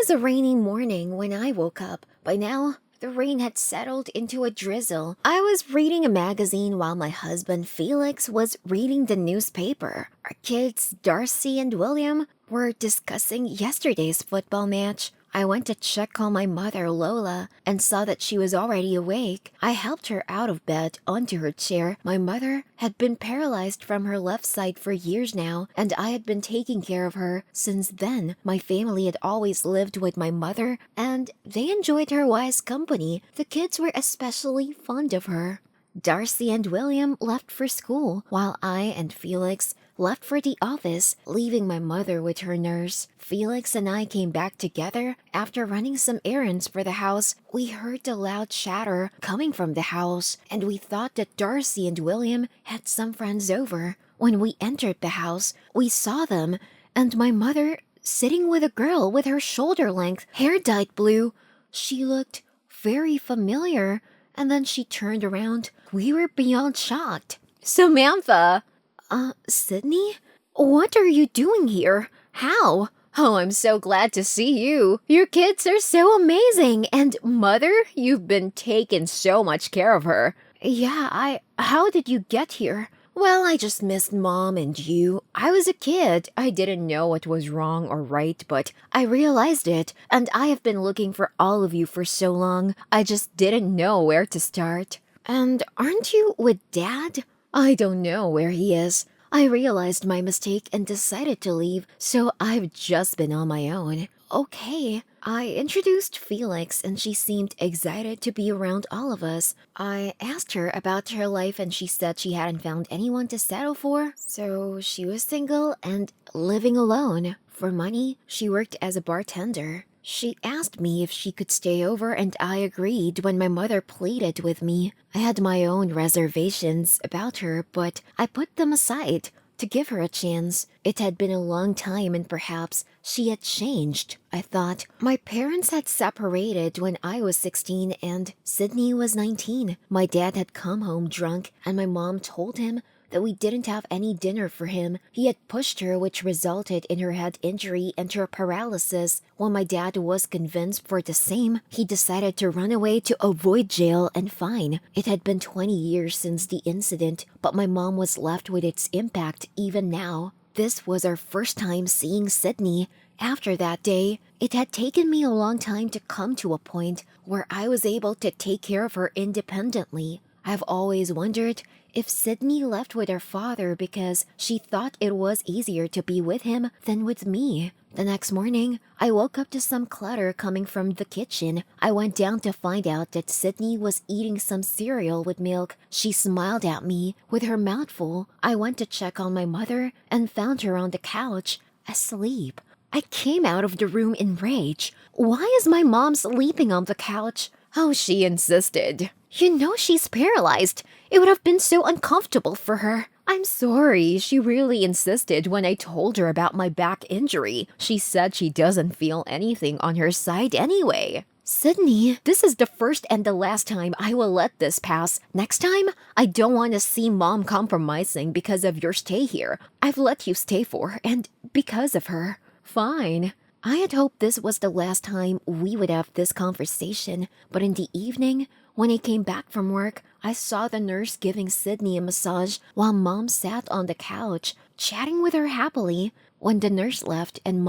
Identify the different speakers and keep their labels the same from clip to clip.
Speaker 1: was a rainy morning when I woke up. By now, the rain had settled into a drizzle. I was reading a magazine while my husband Felix was reading the newspaper. Our kids, Darcy and William, were discussing yesterday's football match. I went to check on my mother, Lola, and saw that she was already awake. I helped her out of bed onto her chair. My mother had been paralyzed from her left side for years now, and I had been taking care of her since then. My family had always lived with my mother, and they enjoyed her wise company. The kids were especially fond of her. Darcy and William left for school, while I and Felix left for the office, leaving my mother with her nurse. Felix and I came back together after running some errands for the house. We heard the loud chatter coming from the house, and we thought that Darcy and William had some friends over. When we entered the house, we saw them, and my mother sitting with a girl with her shoulder-length hair dyed blue. She looked very familiar, and then she turned around. We were beyond shocked. Samantha! Sydney? What are you doing here? How? Oh, I'm so glad to see you. Your kids are so amazing. And Mother, you've been taking so much care of her. Yeah, how did you get here? Well, I just missed Mom and you. I was a kid. I didn't know what was wrong or right, but I realized it. And I have been looking for all of you for so long. I just didn't know where to start. And aren't you with Dad? I don't know where he is. I realized my mistake and decided to leave, so I've just been on my own. Okay. I introduced Felix and she seemed excited to be around all of us. I asked her about her life and she said she hadn't found anyone to settle for, so she was single and living alone. For money, she worked as a bartender. She asked me if she could stay over and I agreed when my mother pleaded with me. I had my own reservations about her, but I put them aside to give her a chance. It had been a long time and perhaps she had changed, I thought. My parents had separated when I was 16 and Sydney was 19. My dad had come home drunk and my mom told him that we didn't have any dinner for him. He had pushed her, which resulted in her head injury and her paralysis. When my dad was convinced for the same, he decided to run away to avoid jail and fine. It had been 20 years since the incident, but my mom was left with its impact even now. This was our first time seeing Sydney. After that day, it had taken me a long time to come to a point where I was able to take care of her independently. I've always wondered if Sydney left with her father because she thought it was easier to be with him than with me. The next morning, I woke up to some clutter coming from the kitchen. I went down to find out that Sydney was eating some cereal with milk. She smiled at me with her mouth full. I went to check on my mother and found her on the couch, asleep. I came out of the room in rage. Why is my mom sleeping on the couch? Oh, she insisted. You know she's paralyzed. It would have been so uncomfortable for her. I'm sorry, she really insisted when I told her about my back injury. She said she doesn't feel anything on her side anyway. Sydney, this is the first and the last time I will let this pass. Next time, I don't want to see Mom compromising because of your stay here. I've let you stay for her and because of her. Fine. I had hoped this was the last time we would have this conversation, but in the evening, when I came back from work, I saw the nurse giving Sydney a massage while Mom sat on the couch, chatting with her happily. When the nurse left and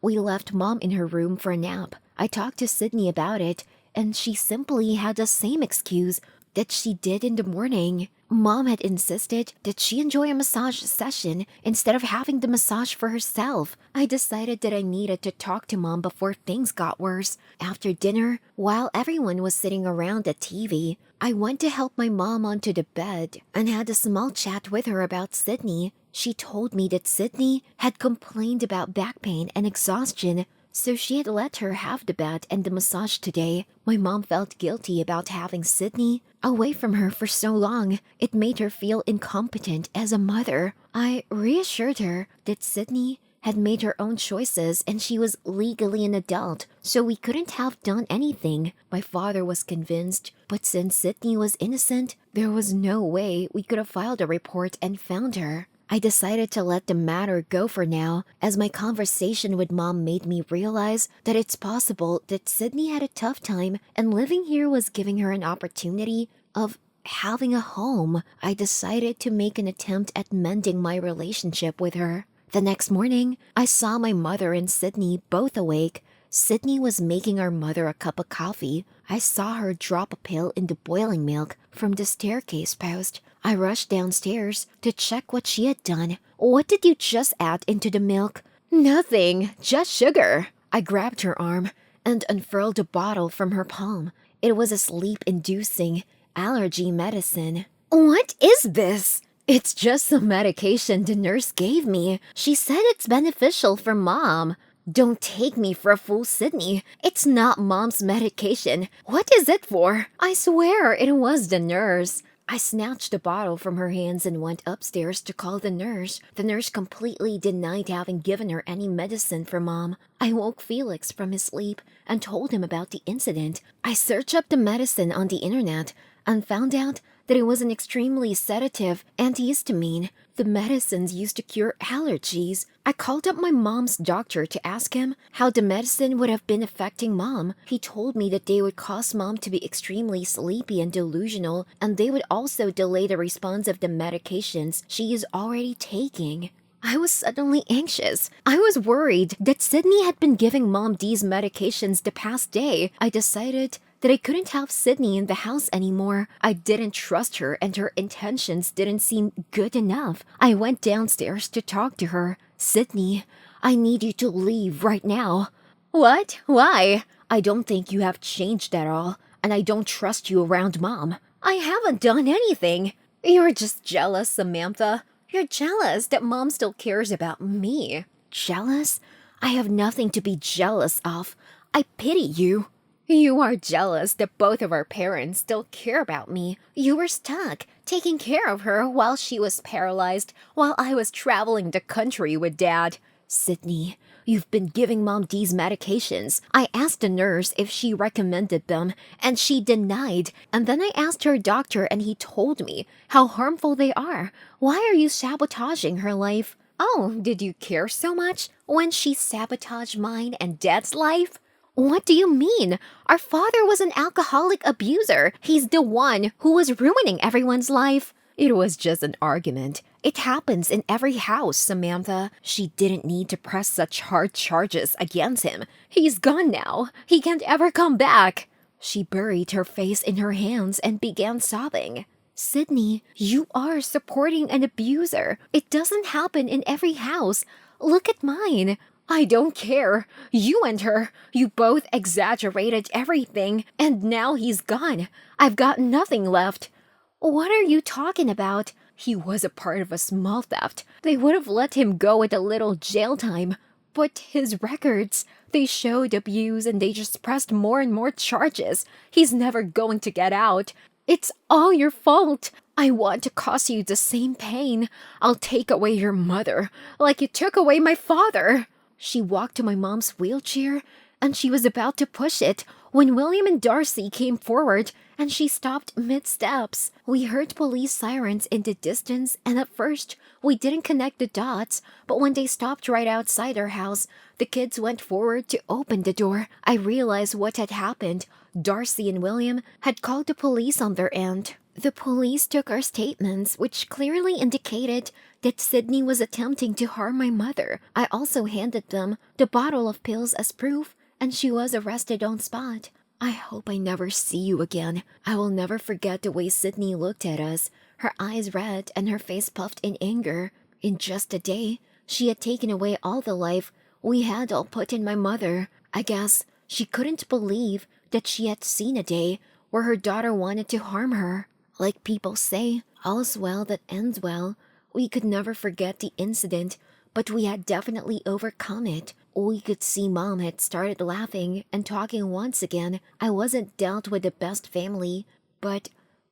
Speaker 1: we left Mom in her room for a nap. I talked to Sydney about it, and she simply had the same excuse that she did in the morning. Mom had insisted that she enjoy a massage session instead of having the massage for herself. I decided that I needed to talk to Mom before things got worse. After dinner, while everyone was sitting around the TV, I went to help my mom onto the bed and had a small chat with her about Sydney. She told me that Sydney had complained about back pain and exhaustion, so she had let her have the bed and the massage today. My mom felt guilty about having Sydney away from her for so long. It made her feel incompetent as a mother. I reassured her that Sydney had made her own choices and she was legally an adult, so we couldn't have done anything. My father was convinced, but since Sydney was innocent, there was no way we could have filed a report and found her. I decided to let the matter go for now, as my conversation with Mom made me realize that it's possible that Sydney had a tough time and living here was giving her an opportunity of having a home. I decided to make an attempt at mending my relationship with her. The next morning, I saw my mother and Sydney both awake. Sydney was making our mother a cup of coffee. I saw her drop a pail in the boiling milk from the staircase post. I rushed downstairs to check what she had done. "What did you just add into the milk?" "Nothing, just sugar." I grabbed her arm and unfurled the bottle from her palm. It was a sleep-inducing allergy medicine. "What is this?" "It's just some medication the nurse gave me. She said it's beneficial for Mom." "Don't take me for a fool, Sydney. It's not Mom's medication. What is it for?" "I swear it was the nurse." I snatched the bottle from her hands and went upstairs to call the nurse. The nurse completely denied having given her any medicine for Mom. I woke Felix from his sleep and told him about the incident. I searched up the medicine on the internet and found out that it was an extremely sedative antihistamine. The medicines used to cure allergies. I called up my mom's doctor to ask him how the medicine would have been affecting Mom. He told me that they would cause Mom to be extremely sleepy and delusional, and they would also delay the response of the medications she is already taking. I was suddenly anxious. I was worried that Sydney had been giving Mom these medications the past day. I decided that I couldn't have Sydney in the house anymore. I didn't trust her and her intentions didn't seem good enough. I went downstairs to talk to her. "Sydney, I need you to leave right now." "What? Why?" "I don't think you have changed at all, and I don't trust you around Mom." "I haven't done anything." "You're just jealous, Samantha. You're jealous that Mom still cares about me." "Jealous? I have nothing to be jealous of. I pity you." "You are jealous that both of our parents still care about me. You were stuck, taking care of her while she was paralyzed, while I was traveling the country with Dad." "Sydney, you've been giving Mom these medications. I asked the nurse if she recommended them, and she denied. And then I asked her doctor, and he told me how harmful they are. Why are you sabotaging her life?" "Oh, did you care so much when she sabotaged mine and Dad's life?" "What do you mean? Our father was an alcoholic abuser. He's the one who was ruining everyone's life." "It was just an argument. It happens in every house, Samantha. She didn't need to press such hard charges against him. He's gone now. He can't ever come back." She buried her face in her hands and began sobbing. "Sydney, you are supporting an abuser. It doesn't happen in every house. Look at mine." "I don't care. You and her, you both exaggerated everything, and now he's gone. I've got nothing left." "What are you talking about?" "He was a part of a small theft. They would have let him go with a little jail time. But his records, they showed abuse and they just pressed more and more charges. He's never going to get out. It's all your fault. I want to cause you the same pain. I'll take away your mother, like you took away my father." She walked to my mom's wheelchair, and she was about to push it when William and Darcy came forward, and she stopped mid-steps. We heard police sirens in the distance, and at first, we didn't connect the dots, but when they stopped right outside our house, the kids went forward to open the door. I realized what had happened. Darcy and William had called the police on their end. The police took our statements, which clearly indicated that Sydney was attempting to harm my mother. I also handed them the bottle of pills as proof, and she was arrested on spot. I hope I never see you again. I will never forget the way Sydney looked at us, her eyes red and her face puffed in anger. In just a day, she had taken away all the life we had all put in my mother. I guess she couldn't believe that she had seen a day where her daughter wanted to harm her. Like people say, all's well that ends well. We could never forget the incident, but we had definitely overcome it. We could see Mom had started laughing and talking once again. I wasn't dealt with the best family, but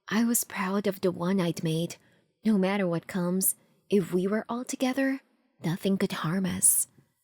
Speaker 1: I was proud of the one I'd made. No matter what comes, if we were all together, nothing could harm us.